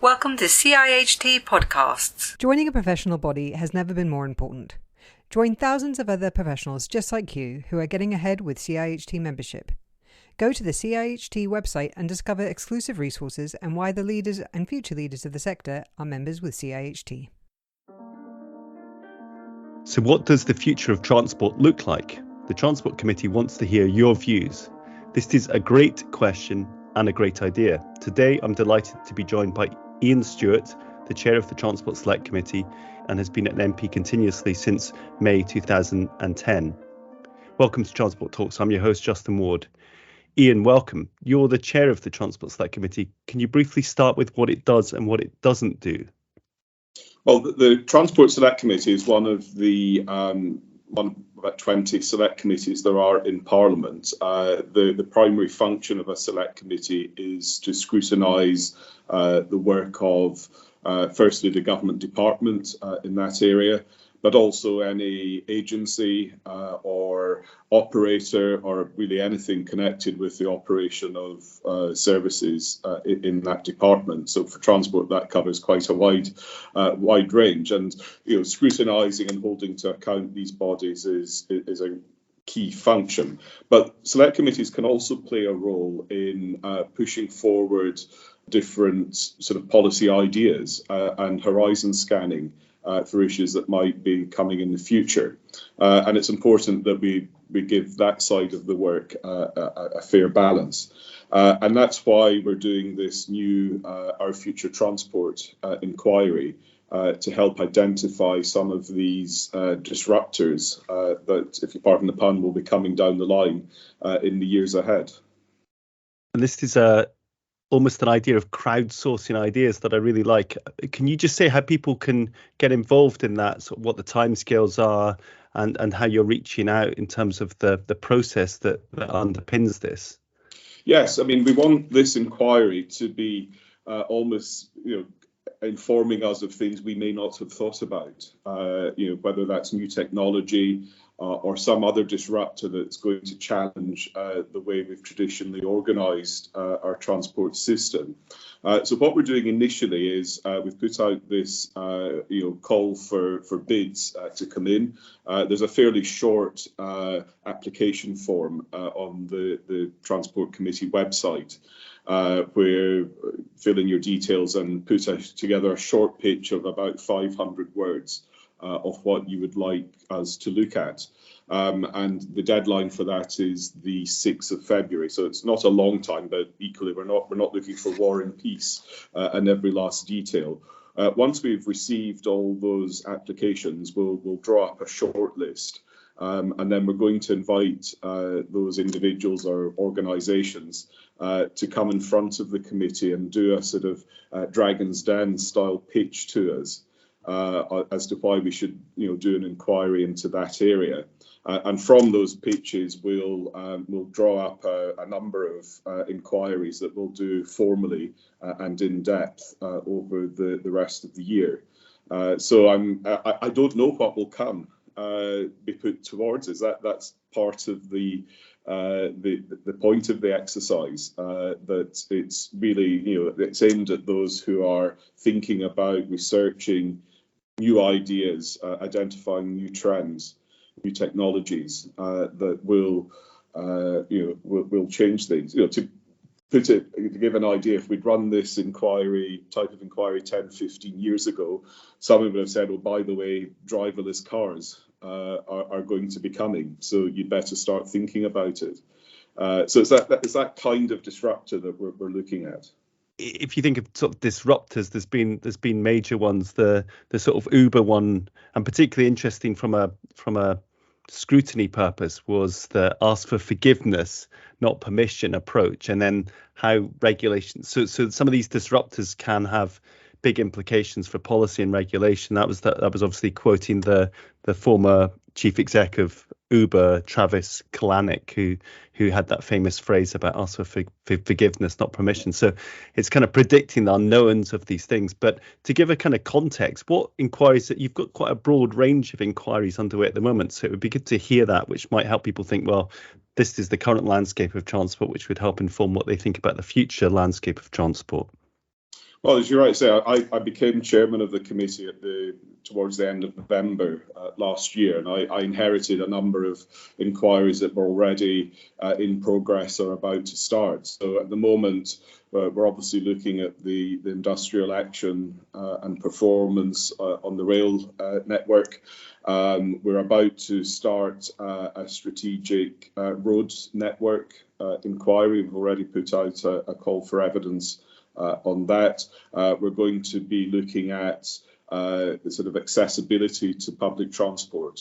Welcome to CIHT Podcasts. Joining a professional body has never been more important. Join thousands of other professionals just like you who are getting ahead with CIHT membership. Go to the CIHT website and discover exclusive resources and why the leaders and future leaders of the sector are members with CIHT. So what does the future of transport look like? The Transport Committee wants to hear your views. This is a great question and a great idea. Today, I'm delighted to be joined by Iain Stewart, the chair of the Transport Select Committee, and has been an MP continuously since May 2010. Welcome to Transport Talks. I'm your host, Justin Ward. Iain, welcome. You're the chair of the Transport Select Committee. Can you briefly start with what it does and what it doesn't do? Well, the Transport Select Committee is one of the about 20 select committees there are in Parliament. The primary function of a select committee is to scrutinise the work of, firstly, the government department in that area, but also any agency or operator or really anything connected with the operation of services in that department. So for transport, that covers quite a wide range. And scrutinising and holding to account these bodies is a key function. But select committees can also play a role in pushing forward different sort of policy ideas and horizon scanning for issues that might be coming in the future. And it's important that we give that side of the work a fair balance. And that's why we're doing this new Our Future Transport inquiry to help identify some of these disruptors that, if you pardon the pun, will be coming down the line in the years ahead. And this is almost an idea of crowdsourcing ideas that I really like. Can you just say how people can get involved in that, sort of what the timescales are and how you're reaching out in terms of the process that underpins this? Yes, I mean, we want this inquiry to be almost, informing us of things we may not have thought about, whether that's new technology or some other disruptor that's going to challenge the way we've traditionally organised our transport system. So what we're doing initially is we've put out this call for bids to come in. There's a fairly short application form on the Transport Committee website, where fill in your details and put together a short pitch of about 500 words of what you would like us to look at. And the deadline for that is the 6th of February. So it's not a long time, but equally we're not looking for war and peace and every last detail. Once we've received all those applications, we'll draw up a short list. And then we're going to invite those individuals or organisations to come in front of the committee and do a sort of Dragon's Den style pitch to us as to why we should do an inquiry into that area. And from those pitches, we'll draw up a number of inquiries that we'll do formally and in depth over the rest of the year. So I don't know what will come. Be put towards us. That's part of the point of the exercise. That it's really it's aimed at those who are thinking about researching new ideas, identifying new trends, new technologies that will change things. To give an idea, if we'd run this type of inquiry 10, 15 years ago, someone would have said, "Oh, by the way, driverless cars are going to be coming, so you'd better start thinking about it." So it's that kind of disruptor that we're looking at. If you think of sort of disruptors, there's been major ones. The sort of Uber one, and particularly interesting from a scrutiny purpose, was the ask for forgiveness, not permission approach, and then how regulations. So some of these disruptors can have big implications for policy and regulation. That was obviously quoting the former chief exec of Uber, Travis Kalanick, who had that famous phrase about ask for forgiveness, not permission. So it's kind of predicting the unknowns of these things. But to give a kind of context, what inquiries that you've got quite a broad range of inquiries underway at the moment. So it would be good to hear that, which might help people think, well, this is the current landscape of transport, which would help inform what they think about the future landscape of transport. Well, as you're right to say, I became chairman of the committee towards the end of November last year, and I inherited a number of inquiries that were already in progress or about to start. So at the moment, we're obviously looking at the industrial action and performance on the rail network. We're about to start a strategic road network inquiry. We've already put out a call for evidence on that. We're going to be looking at the sort of accessibility to public transport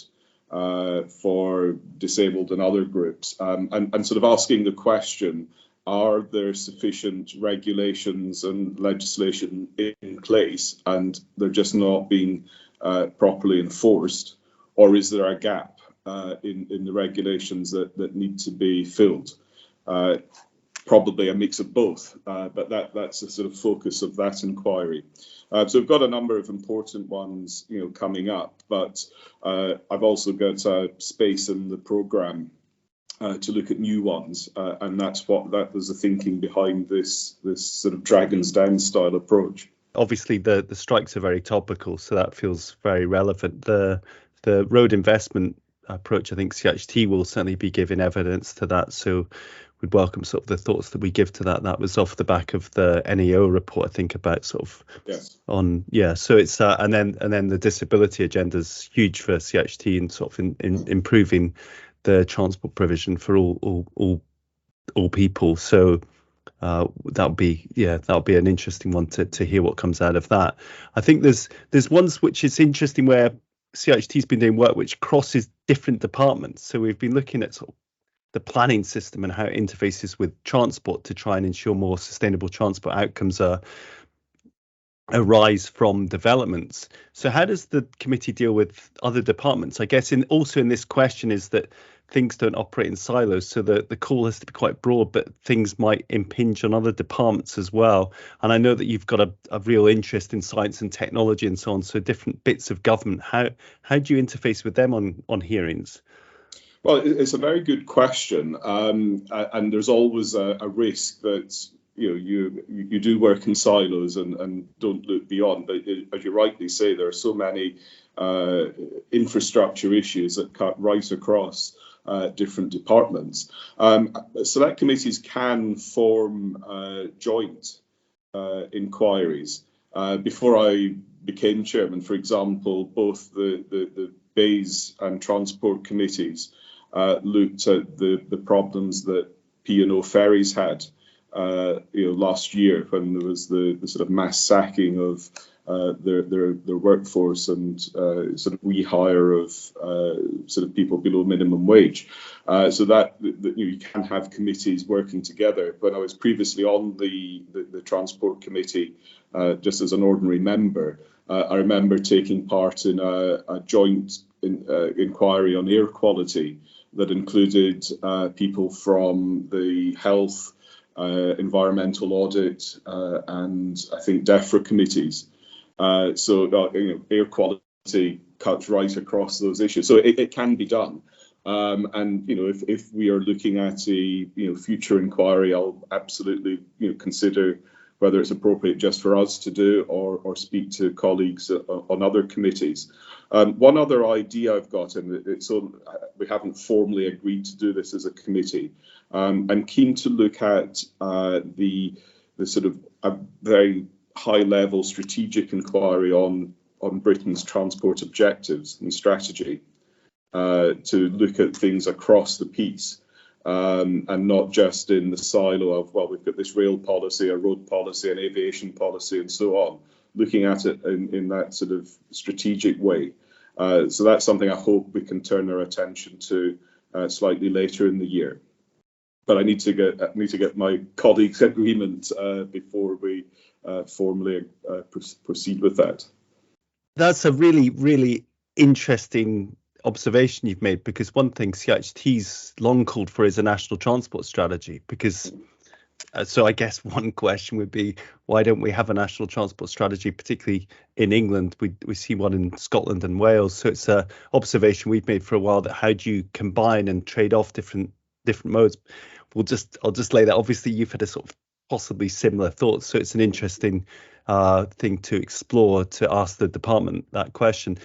for disabled and other groups, and sort of asking the question, are there sufficient regulations and legislation in place and they're just not being properly enforced, or is there a gap in the regulations that need to be filled? Probably a mix of both, but that's the sort of focus of that inquiry. So we've got a number of important ones, coming up, but I've also got space in the programme to look at new ones, and that was the thinking behind this sort of Dragons Down style approach. Obviously, the strikes are very topical, so that feels very relevant. The road investment approach, I think CHT will certainly be giving evidence to that. So we'd welcome sort of the thoughts that we give to that. That was off the back of the NEO report, I think, about sort of So it's and then the disability agenda is huge for CHT and sort of in improving the transport provision for all people. So that'll be an interesting one to hear what comes out of that. I think there's ones which is interesting where CHT's been doing work which crosses different departments. So we've been looking at sort of the planning system and how it interfaces with transport to try and ensure more sustainable transport outcomes arise from developments. So how does the committee deal with other departments? I guess also in this question is that things don't operate in silos, so the call has to be quite broad, but things might impinge on other departments as well. And I know that you've got a real interest in science and technology and so on, so different bits of government. How do you interface with them on hearings? Well, it's a very good question, and there's always a risk that you do work in silos and don't look beyond. But as you rightly say, there are so many infrastructure issues that cut right across different departments. Select committees can form joint inquiries. Before I became chairman, for example, both the Bays and Transport committees looked at the problems that P&O ferries had last year, when there was the sort of mass sacking of their workforce and sort of rehire of sort of people below minimum wage. So that you can have committees working together. When I was previously on the Transport Committee, just as an ordinary member, I remember taking part in a joint inquiry on air quality that included people from the health, environmental audit, and I think DEFRA committees. So air quality cuts right across those issues. So it can be done. And if we are looking at a future inquiry, I'll absolutely consider whether it's appropriate just for us to do or speak to colleagues on other committees. One other idea I've got, and we haven't formally agreed to do this as a committee. I'm keen to look at the sort of a very high level strategic inquiry on Britain's transport objectives and strategy, to look at things across the piece. And not just in the silo of, well, we've got this rail policy, a road policy, an aviation policy, and so on, looking at it in that sort of strategic way. So that's something I hope we can turn our attention to slightly later in the year. But I need to get my colleagues' agreement before we formally proceed with that. That's a really, really interesting observation you've made, because one thing CHT's long called for is a national transport strategy, because so I guess one question would be, why don't we have a national transport strategy, particularly in England? We see one in Scotland and Wales. So it's a observation we've made for a while, that how do you combine and trade off different modes? I'll just lay that. Obviously you've had a sort of possibly similar thoughts, so it's an interesting thing to explore, to ask the department that question.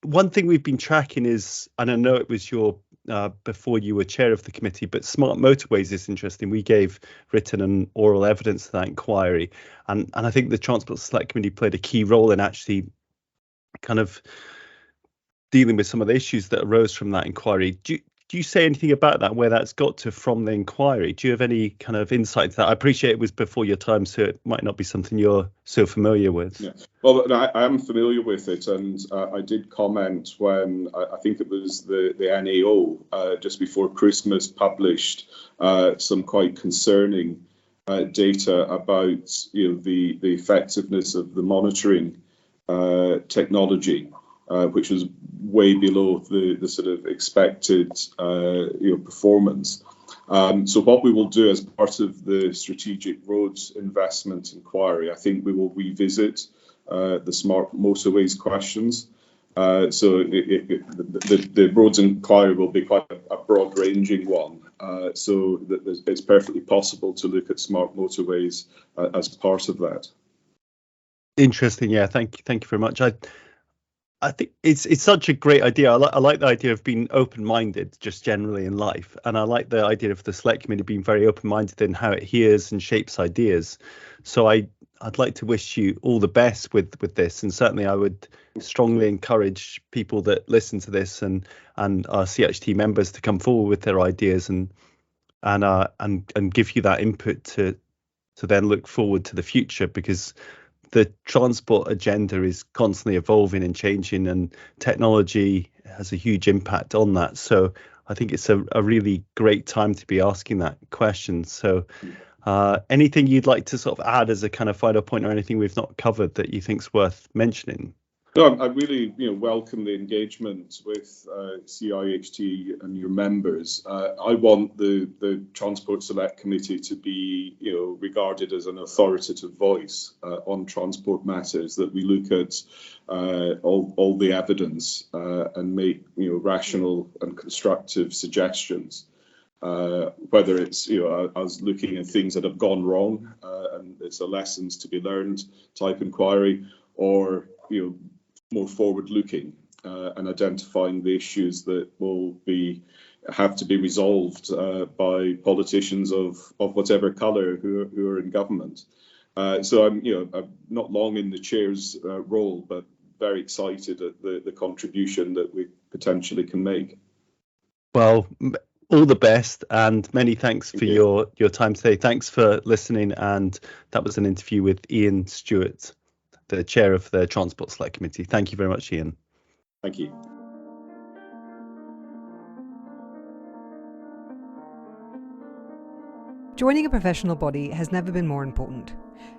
One thing we've been tracking is, and I know it was your before you were chair of the committee, but smart motorways is interesting. We gave written and oral evidence to that inquiry, and I think the Transport Select Committee played a key role in actually kind of dealing with some of the issues that arose from that inquiry. Do you say anything about that, where that's got to from the inquiry? Do you have any kind of insight to that? I appreciate it was before your time, so it might not be something you're so familiar with. Yeah. Well, I am familiar with it, and I did comment when I think it was the NAO just before Christmas published some quite concerning data about the effectiveness of the monitoring technology, which was way below the sort of expected performance. So what we will do as part of the strategic roads investment inquiry, I think we will revisit the smart motorways questions. So the roads inquiry will be quite a broad-ranging one. So that it's perfectly possible to look at smart motorways as part of that. Interesting. Yeah. Thank you very much. I think it's such a great idea. I like the idea of being open-minded just generally in life. And I like the idea of the Select Committee being very open-minded in how it hears and shapes ideas. So I'd like to wish you all the best with this. And certainly I would strongly encourage people that listen to this and our CHT members to come forward with their ideas and give you that input to then look forward to the future, because the transport agenda is constantly evolving and changing, and technology has a huge impact on that. So I think it's a really great time to be asking that question. So anything you'd like to sort of add as a kind of final point, or anything we've not covered that you think's worth mentioning? No, I really welcome the engagement with CIHT and your members. I want the Transport Select Committee to be regarded as an authoritative voice on transport matters, that we look at all the evidence and make rational and constructive suggestions. Whether it's us looking at things that have gone wrong and it's a lessons to be learned type inquiry, or more forward-looking and identifying the issues that will have to be resolved by politicians of whatever colour who are in government. So I'm not long in the chair's role, but very excited at the contribution that we potentially can make. Well, all the best, and many thanks for your time today. Thanks for listening, and that was an interview with Iain Stewart, the chair of the Transport Select Committee. Thank you very much, Iain. Thank you. Joining a professional body has never been more important.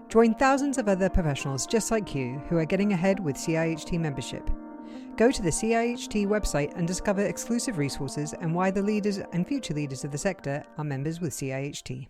Join thousands of other professionals just like you who are getting ahead with CIHT membership. Go to the CIHT website and discover exclusive resources and why the leaders and future leaders of the sector are members with CIHT.